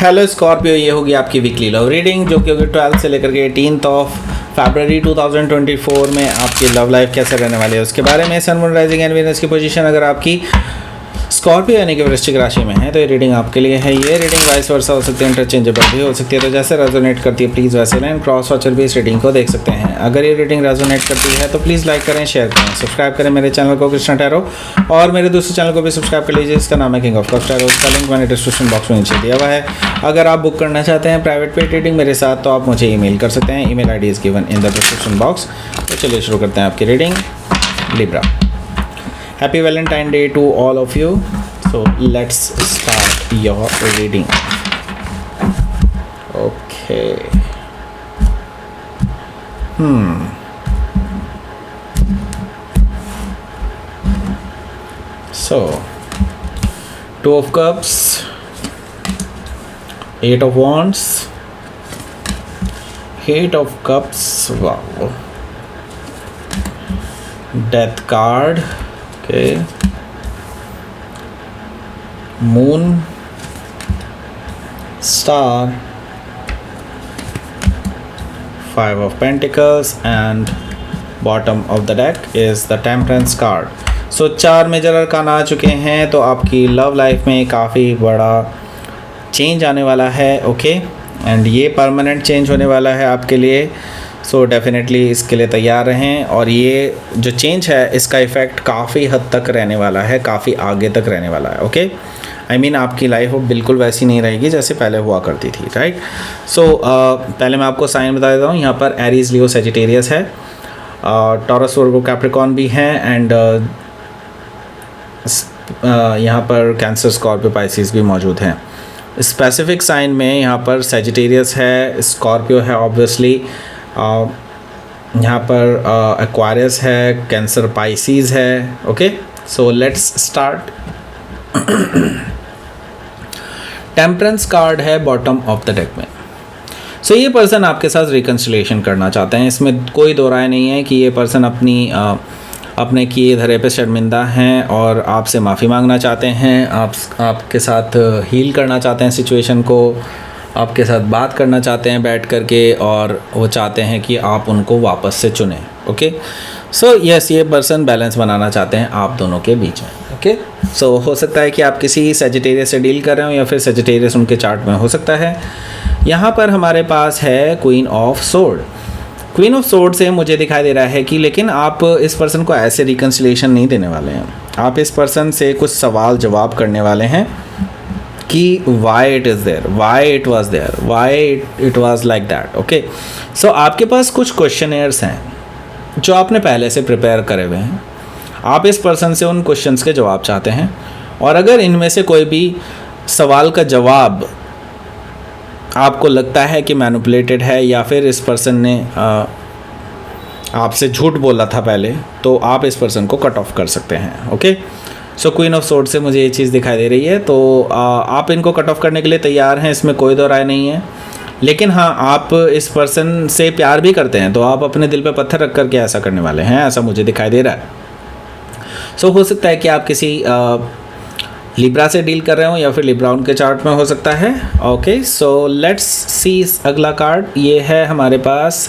Hello Scorpio, ये होगी आपकी वीकली लव रीडिंग जो कि होगी 12 से लेकर के 18 ऑफ फरवरी 2024 में आपकी लव लाइफ कैसे रहने वाली है उसके बारे में। Sun moon rising and Venus की पोजीशन अगर आपकी स्कॉर्पियो यानी कि वृश्चिक राशि में है तो ये रीडिंग आपके लिए है। ये रीडिंग वाइस वर्सा हो सकती है, इंटरचेंजेबल भी हो सकती है, तो जैसे रेजोनेट करती है प्लीज़ वैसे लें। क्रॉस वॉचर भी इस रीडिंग को देख सकते हैं। अगर ये रीडिंग रेजोनेट करती है तो प्लीज़ लाइक करें, शेयर करें, सब्सक्राइब करें मेरे चैनल को कृष्णा टैरो, और मेरे दूसरे चैनल को भी सब्सक्राइब कर लीजिए, इसका नाम है किंग ऑफ कप्स टैरो। उसका लिंक मैंने डिस्क्रिप्शन बॉक्स में नीचे दिया हुआ है। अगर आप बुक करना चाहते हैं प्राइवेट पेड रीडिंग मेरे साथ तो आप मुझे ईमेल कर सकते हैं। Email ID is given in the description box. तो चलिए शुरू करते हैं आपकी reading. Libra, happy Valentine day to all of you. So let's start your reading. Okay. So, Two of Cups, Eight of Wands, Eight of Cups. Wow. Death card. Okay. Moon, Star, Five of Pentacles, and bottom of the deck is the Temperance card. So 4 major अरकान आ चुके हैं, तो आपकी love life में काफ़ी बड़ा change आने वाला है। ओके, एंड ये परमानेंट चेंज होने वाला है आपके लिए। सो डेफिनेटली इसके लिए तैयार रहें। और ये जो चेंज है इसका इफ़ेक्ट काफ़ी हद तक रहने वाला है, काफ़ी आगे तक रहने वाला है। ओके, आई मीन आपकी लाइफ बिल्कुल वैसी नहीं रहेगी जैसे पहले हुआ करती थी, राइट। सो पहले मैं आपको साइन बता देता हूँ। यहाँ पर एरीज, लियो, सेजिटेरियस है, टॉरस, वर्गो, कैप्रिकॉर्न भी हैं, एंड यहाँ पर कैंसर, स्कॉर्पियो, पाइसिस भी मौजूद हैं। स्पेसिफिक साइन में यहाँ पर सेजिटेरियस है, स्कॉर्पियो है ऑब्वियसली, यहाँ पर एक्वारियस है, कैंसर, पाइसिस है। Okay, so let's start. Temperance card है बॉटम ऑफ द डेक में। सो ये पर्सन आपके साथ रिकन्सिलिएशन करना चाहते हैं, इसमें कोई दो राय नहीं है कि ये पर्सन अपने किए धरे पे शर्मिंदा हैं और आपसे माफ़ी मांगना चाहते हैं। आपके साथ हील करना चाहते हैं सिचुएशन को, आपके साथ बात करना चाहते हैं बैठ कर के, और वो चाहते हैं कि आप उनको वापस से चुनें। ओके, सो यस, ये पर्सन बैलेंस बनाना चाहते हैं आप दोनों के बीच में। ओके, सो हो सकता है कि आप किसी सेजिटेरियस से डील कर रहे हो या फिर सेजिटेरियस उनके चार्ट में हो सकता है। यहाँ पर हमारे पास है queen of sword. Queen of sword से मुझे दिखाई दे रहा है कि लेकिन आप इस पर्सन को ऐसे रिकन्सिलिएशन नहीं देने वाले हैं। आप इस पर्सन से कुछ सवाल जवाब करने वाले हैं कि why it is there, why it was there, why it was like that. Okay, so आपके पास कुछ क्वेश्चनेयर्स हैं जो आपने पहले से प्रिपेयर करे हुए हैं। आप इस पर्सन से उन क्वेश्चंस के जवाब चाहते हैं, और अगर इनमें से कोई भी सवाल का जवाब आपको लगता है कि मैनिपुलेटेड है या फिर इस पर्सन ने आपसे झूठ बोला था पहले, तो आप इस पर्सन को कट ऑफ कर सकते हैं। Okay, so queen of sword से मुझे ये चीज़ दिखाई दे रही है, तो आप इनको कट ऑफ करने के लिए तैयार हैं, इसमें कोई दो राय नहीं है। लेकिन हाँ, आप इस पर्सन से प्यार भी करते हैं, तो आप अपने दिल पे पत्थर रख कर के ऐसा करने वाले हैं, ऐसा मुझे दिखाई दे रहा है। सो हो सकता है कि आप किसी लिब्रा से डील कर रहे हो या फिर लिब्रा उनके चार्ट में हो सकता है। ओके, सो लेट्स सी अगला कार्ड। ये है हमारे पास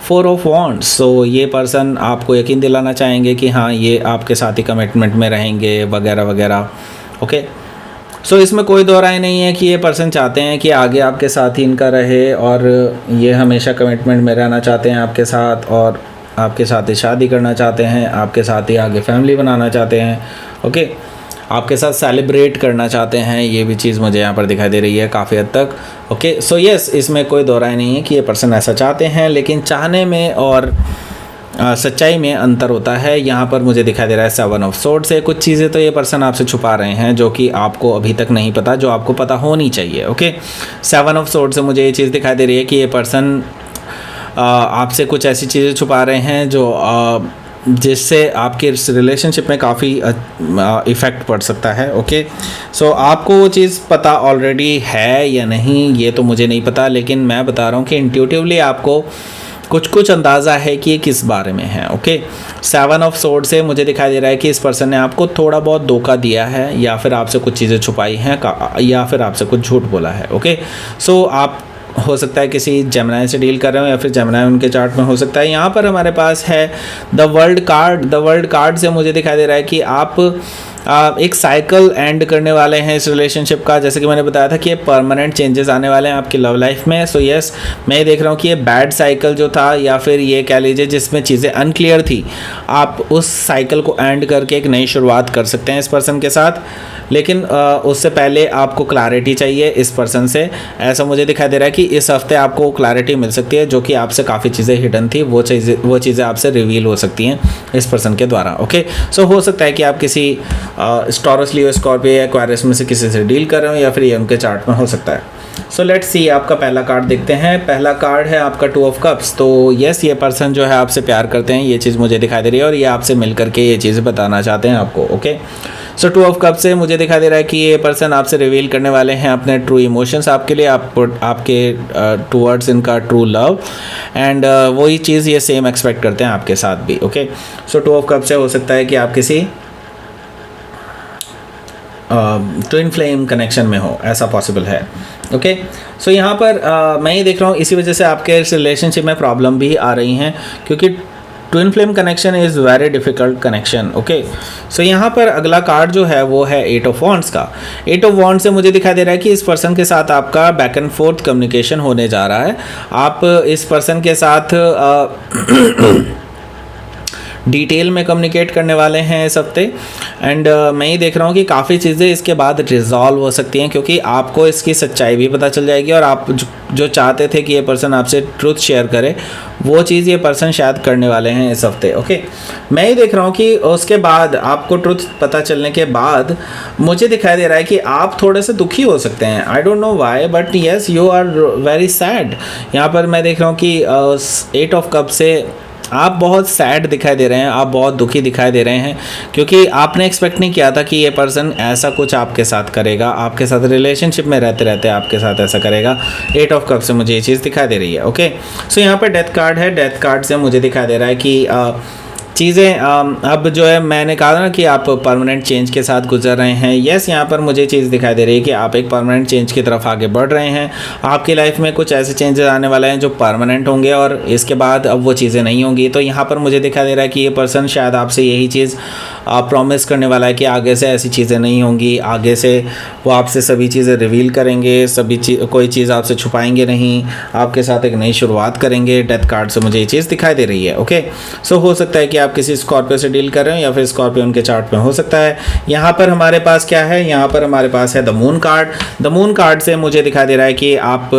4 ऑफ वॉन्ड्स। सो ये पर्सन आपको यकीन दिलाना चाहेंगे कि हाँ, ये आपके साथ ही कमिटमेंट में रहेंगे वगैरह वगैरह। ओके, सो इसमें कोई दो राय नहीं है कि ये पर्सन चाहते हैं कि आगे आपके साथ ही इनका रहे, और ये हमेशा कमिटमेंट में रहना चाहते हैं आपके साथ, और आपके साथ ही शादी करना चाहते हैं, आपके साथ ही आगे फैमिली बनाना चाहते हैं। ओके, आपके साथ सेलिब्रेट करना चाहते हैं, ये भी चीज़ मुझे यहाँ पर दिखाई दे रही है काफ़ी हद तक। ओके, सो यस, इसमें कोई दो राय नहीं है कि ये पर्सन ऐसा चाहते हैं, लेकिन चाहने में और सच्चाई में अंतर होता है। यहाँ पर मुझे दिखाई दे रहा है 7 ऑफ सोर्ड से कुछ चीज़ें तो ये पर्सन आपसे छुपा रहे हैं जो कि आपको अभी तक नहीं पता, जो आपको पता होनी चाहिए। ओके, 7 ऑफ सोर्ड से मुझे ये चीज़ दिखाई दे रही है कि ये पर्सन आपसे कुछ ऐसी चीज़ें छुपा रहे हैं जो जिससे आपके रिलेशनशिप में काफ़ी इफ़ेक्ट पड़ सकता है। ओके, सो आपको वो चीज़ पता ऑलरेडी है या नहीं ये तो मुझे नहीं पता, लेकिन मैं बता रहा हूँ कि इंट्यूटिवली आपको कुछ कुछ अंदाज़ा है कि ये किस बारे में है। ओके, 7 ऑफ सोर्ड से मुझे दिखाई दे रहा है कि इस पर्सन ने आपको थोड़ा बहुत धोखा दिया है, या फिर आपसे कुछ चीज़ें छुपाई हैं, या फिर आपसे कुछ झूठ बोला है। ओके, सो आप हो सकता है किसी जेमिनी से डील कर रहे हो, या फिर जेमिनी उनके चार्ट में हो सकता है। यहाँ पर हमारे पास है the world card. The world card से मुझे दिखाई दे रहा है कि आप एक साइकिल एंड करने वाले हैं इस रिलेशनशिप का। जैसे कि मैंने बताया था कि ये परमानेंट चेंजेस आने वाले हैं आपकी लव लाइफ में। सो यस, मैं ये देख रहा हूँ कि ये बैड साइकिल जो था, या फिर ये कह लीजिए जिसमें चीज़ें अनक्लियर थी, आप उस साइकिल को एंड करके एक नई शुरुआत कर सकते हैं इस पर्सन के साथ। लेकिन उससे पहले आपको क्लैरिटी चाहिए इस पर्सन से। ऐसा मुझे दिखाई दे रहा है कि इस हफ्ते आपको क्लैरिटी मिल सकती है, जो कि आपसे काफ़ी चीज़ें हिडन थी, वो चीज़ें आपसे रिवील हो सकती हैं इस पर्सन के द्वारा। ओके, सो हो सकता है कि आप किसी टॉरस, लियो, स्कॉर्पियो या एक्वेरियस में से किसी से डील कर रहे हो, या फिर ये उनके चार्ट में हो सकता है। सो लेट्स सी, आपका पहला कार्ड देखते हैं। पहला कार्ड है आपका 2 ऑफ कप्स। तो यस, ये पर्सन जो है आपसे प्यार करते हैं, ये चीज़ मुझे दिखाई दे रही है, और ये आपसे मिल करके ये चीज़ें बताना चाहते हैं आपको। ओके, सो 2 ऑफ कप से मुझे दिखाई दे रहा है कि ये पर्सन आपसे रिवील करने वाले हैं अपने ट्रू इमोशंस आपके लिए, आपके टूवर्ड्स इनका ट्रू लव, एंड वही चीज़ ये सेम एक्सपेक्ट करते हैं आपके साथ भी। ओके, सो 2 ऑफ कप से हो सकता है कि आप किसी ट्विन फ्लेम कनेक्शन में हो, ऐसा पॉसिबल है। ओके, सो यहाँ पर मैं ये देख रहा हूँ, इसी वजह से आपके इस रिलेशनशिप में प्रॉब्लम भी आ रही हैं, क्योंकि twin flame connection is very difficult connection. Okay, so यहाँ पर अगला कार्ड जो है वो है 8 ऑफ वॉन्ड्स का। 8 ऑफ वॉन्ड्स से मुझे दिखाई दे रहा है कि इस पर्सन के साथ आपका बैक एंड फोर्थ कम्युनिकेशन होने जा रहा है। आप इस पर्सन के साथ डिटेल में कम्युनिकेट करने वाले हैं इस हफ्ते, एंड मैं ये देख रहा हूँ कि काफ़ी चीज़ें इसके बाद रिजॉल्व हो सकती हैं, क्योंकि आपको इसकी सच्चाई भी पता चल जाएगी, और आप जो चाहते थे कि ये पर्सन आपसे ट्रुथ शेयर करे, वो चीज़ ये पर्सन शायद करने वाले हैं इस हफ्ते। ओके, मैं ये देख रहा हूँ कि उसके बाद आपको ट्रुथ पता चलने के बाद मुझे दिखाई दे रहा है कि आप थोड़े से दुखी हो सकते हैं। I don't know why, but yes, you are very sad. यहाँ पर मैं देख रहा हूँ कि 8 ऑफ कप से आप बहुत सैड दिखाई दे रहे हैं, आप बहुत दुखी दिखाई दे रहे हैं, क्योंकि आपने एक्सपेक्ट नहीं किया था कि ये पर्सन ऐसा कुछ आपके साथ करेगा, आपके साथ रिलेशनशिप में रहते रहते आपके साथ ऐसा करेगा। 8 ऑफ कप से मुझे ये चीज़ दिखाई दे रही है। ओके, सो यहाँ पर डेथ कार्ड है। डेथ कार्ड से मुझे दिखाई दे रहा है कि चीज़ें अब जो है, मैंने कहा ना कि आप परमानेंट चेंज के साथ गुजर रहे हैं। यस, यहाँ पर मुझे चीज़ दिखाई दे रही है कि आप एक परमानेंट चेंज की तरफ आगे बढ़ रहे हैं। आपकी लाइफ में कुछ ऐसे चेंजेस आने वाले हैं जो परमानेंट होंगे, और इसके बाद अब वो चीज़ें नहीं होंगी। तो यहाँ पर मुझे दिखाई दे रहा है कि ये पर्सन शायद आपसे यही चीज़ प्रॉमिस करने वाला है कि आगे से ऐसी चीज़ें नहीं होंगी, आगे से वो आपसे सभी चीज़ें रिवील करेंगे, कोई चीज़ आपसे छुपाएंगे नहीं, आपके साथ एक नई शुरुआत करेंगे। डेथ कार्ड से मुझे ये चीज़ दिखाई दे रही है। ओके, सो हो सकता है कि आप किसी स्कॉर्पियो से डील कर रहे हो, या फिर स्कॉर्पियो उनके चार्ट में हो सकता है। यहाँ पर हमारे पास क्या है, यहाँ पर हमारे पास है the moon card. The moon card से मुझे दिखाई दे रहा है कि आप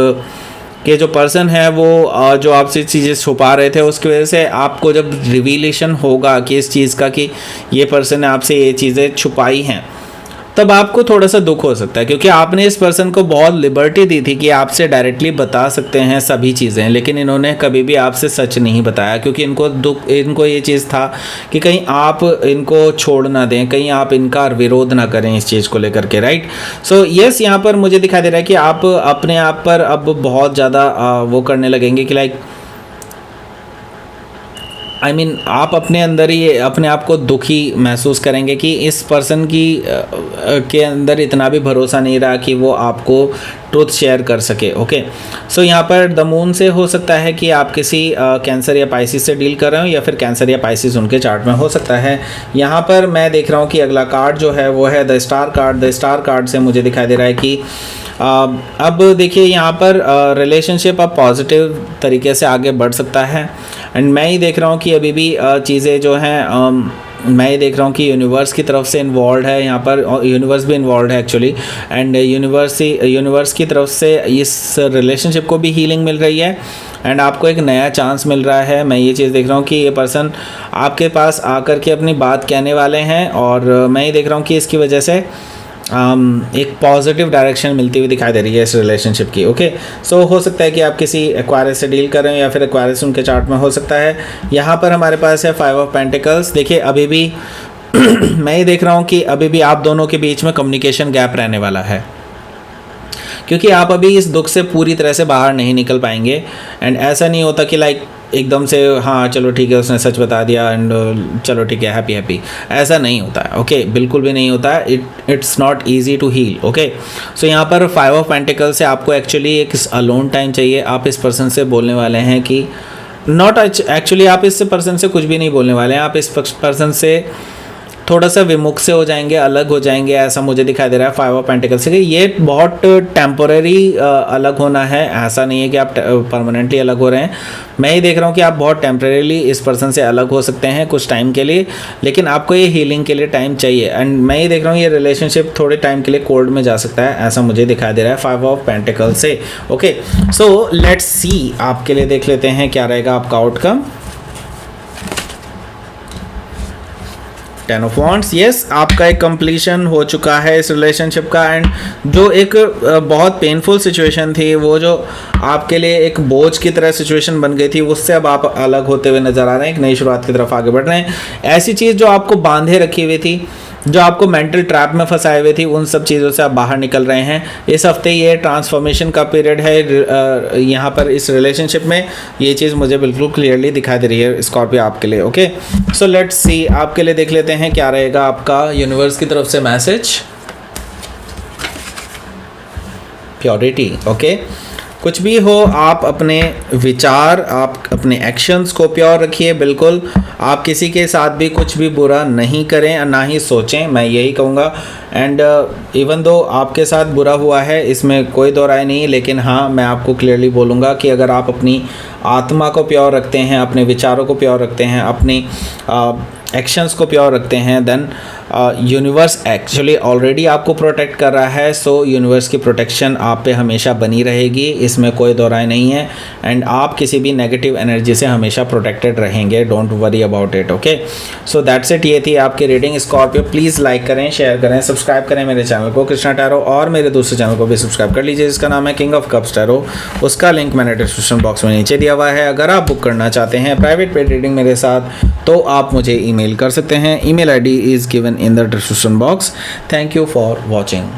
कि जो पर्सन है वो जो आपसे चीज़ें छुपा रहे थे, उसकी वजह से आपको जब रिवीलेशन होगा कि इस चीज़ का कि ये पर्सन ने आपसे ये चीज़ें छुपाई हैं, तब आपको थोड़ा सा दुख हो सकता है, क्योंकि आपने इस पर्सन को बहुत लिबर्टी दी थी कि आपसे डायरेक्टली बता सकते हैं सभी चीज़ें, लेकिन इन्होंने कभी भी आपसे सच नहीं बताया, क्योंकि इनको ये चीज़ था कि कहीं आप इनको छोड़ ना दें, कहीं आप इनका विरोध ना करें इस चीज़ को लेकर के। राइट, सो यस, यहाँ पर मुझे दिखाई दे रहा है कि आप अपने आप पर अब बहुत ज़्यादा वो करने लगेंगे कि लाइक आप अपने अंदर ही अपने आप को दुखी महसूस करेंगे कि इस पर्सन के अंदर इतना भी भरोसा नहीं रहा कि वो आपको ट्रुथ शेयर कर सके। ओके, सो यहाँ पर द मून से हो सकता है कि आप किसी कैंसर या पाइसिस से डील कर रहे हो, या फिर कैंसर या पाइसिस उनके चार्ट में हो सकता है। यहाँ पर मैं देख रहा हूँ कि अगला कार्ड जो है वो है the star card. The star card से मुझे दिखाई दे रहा है कि अब देखिए यहाँ पर रिलेशनशिप अब पॉजिटिव तरीके से आगे बढ़ सकता है, एंड मैं ही देख रहा हूँ कि अभी भी चीज़ें जो हैं मैं ये देख रहा हूँ कि यूनिवर्स की तरफ से इन्वॉल्व है, यहाँ पर यूनिवर्स भी इन्वॉल्व है एक्चुअली, एंड यूनिवर्स की तरफ से इस रिलेशनशिप को भी हीलिंग मिल रही है, एंड आपको एक नया चांस मिल रहा है। मैं ये चीज़ देख रहा हूँ कि ये पर्सन आपके पास आकर के अपनी बात कहने वाले हैं, और मैं ये देख रहा हूँ कि इसकी वजह से एक पॉजिटिव डायरेक्शन मिलती हुई दिखाई दे रही है इस रिलेशनशिप की। ओके, सो हो सकता है कि आप किसी एक्वायरियस से डील कर रहे हो, या फिर एक्वायरियस उनके चार्ट में हो सकता है। यहाँ पर हमारे पास है 5 ऑफ पेंटिकल्स। देखिए अभी भी मैं ये देख रहा हूँ कि अभी भी आप दोनों के बीच में कम्युनिकेशन गैप रहने वाला है, क्योंकि आप अभी इस दुख से पूरी तरह से बाहर नहीं निकल पाएंगे, एंड ऐसा नहीं होता कि लाइक एकदम से हाँ चलो ठीक है उसने सच बता दिया एंड चलो ठीक है हैप्पी हैप्पी, ऐसा नहीं होता है। ओके बिल्कुल भी नहीं होता है। It's not easy to heal. Okay so यहाँ पर 5 ऑफ पेंटिकल से आपको एक्चुअली एक अलोन टाइम चाहिए। आप इस पर्सन से बोलने वाले हैं कि नॉट एक्चुअली आप इस पर्सन से कुछ भी नहीं बोलने वाले हैं, आप इस पर्सन से थोड़ा सा विमुख से हो जाएंगे, अलग हो जाएंगे, ऐसा मुझे दिखाई दे रहा है 5 ऑफ पेंटिकल से। ये बहुत टेम्पोररी अलग होना है, ऐसा नहीं है कि आप परमानेंटली अलग हो रहे हैं। मैं ही देख रहा हूँ कि आप बहुत टेम्परेरीली इस पर्सन से अलग हो सकते हैं कुछ टाइम के लिए, लेकिन आपको ये हीलिंग के लिए टाइम चाहिए। एंड मैं ही देख रहा हूँ ये रिलेशनशिप थोड़े टाइम के लिए कोल्ड में जा सकता है, ऐसा मुझे दिखाई दे रहा है 5 ऑफ पेंटिकल से। ओके सो लेट्स सी, आपके लिए देख लेते हैं क्या रहेगा आपका आउटकम। 10 ऑफ वॉन्ड्स, यस आपका एक कंप्लीशन हो चुका है इस रिलेशनशिप का। एंड जो एक बहुत पेनफुल सिचुएशन थी, वो जो आपके लिए एक बोझ की तरह सिचुएशन बन गई थी, उससे अब आप अलग होते हुए नजर आ रहे हैं, एक नई शुरुआत की तरफ आगे बढ़ रहे हैं। ऐसी चीज़ जो आपको बांधे रखी हुई थी, जो आपको मेंटल ट्रैप में फंसाए हुए थी, उन सब चीज़ों से आप बाहर निकल रहे हैं। इस हफ्ते ये ट्रांसफॉर्मेशन का पीरियड है यहाँ पर इस रिलेशनशिप में, ये चीज़ मुझे बिल्कुल क्लियरली दिखाई दे रही है स्कॉर्पियो आपके लिए। ओके सो लेट्स सी, आपके लिए देख लेते हैं क्या रहेगा आपका यूनिवर्स की तरफ से मैसेज। प्योरिटी। ओके कुछ भी हो, आप अपने विचार, आप अपने एक्शंस को प्योर रखिए। बिल्कुल आप किसी के साथ भी कुछ भी बुरा नहीं करें और ना ही सोचें, मैं यही कहूँगा। एंड इवन दो आपके साथ बुरा हुआ है, इसमें कोई दो राय नहीं, लेकिन हाँ मैं आपको क्लियरली बोलूँगा कि अगर आप अपनी आत्मा को प्योर रखते हैं, अपने विचारों को प्योर रखते हैं, अपनी एक्शंस को प्योर रखते हैं, देन यूनिवर्स एक्चुअली ऑलरेडी आपको प्रोटेक्ट कर रहा है। सो यूनिवर्स की प्रोटेक्शन आप पे हमेशा बनी रहेगी, इसमें कोई दो राय नहीं है। एंड आप किसी भी नेगेटिव एनर्जी से हमेशा प्रोटेक्टेड रहेंगे, don't worry about it. Okay so that's it, ये थी आपकी रीडिंग स्कॉर्पियो। प्लीज़ लाइक करें, शेयर करें, सब्सक्राइब करें मेरे चैनल को कृष्णा टैरो, और मेरे दूसरे चैनल को भी सब्सक्राइब कर लीजिए जिसका नाम है किंग ऑफ कप्स टैरो। उसका लिंक मैंने डिस्क्रिप्शन बॉक्स में नीचे दिया हुआ है। अगर आप बुक करना चाहते हैं प्राइवेट पेड रीडिंग मेरे साथ, तो आप मुझे ईमेल कर सकते हैं। Email ID is given in the description box. Thank you for watching.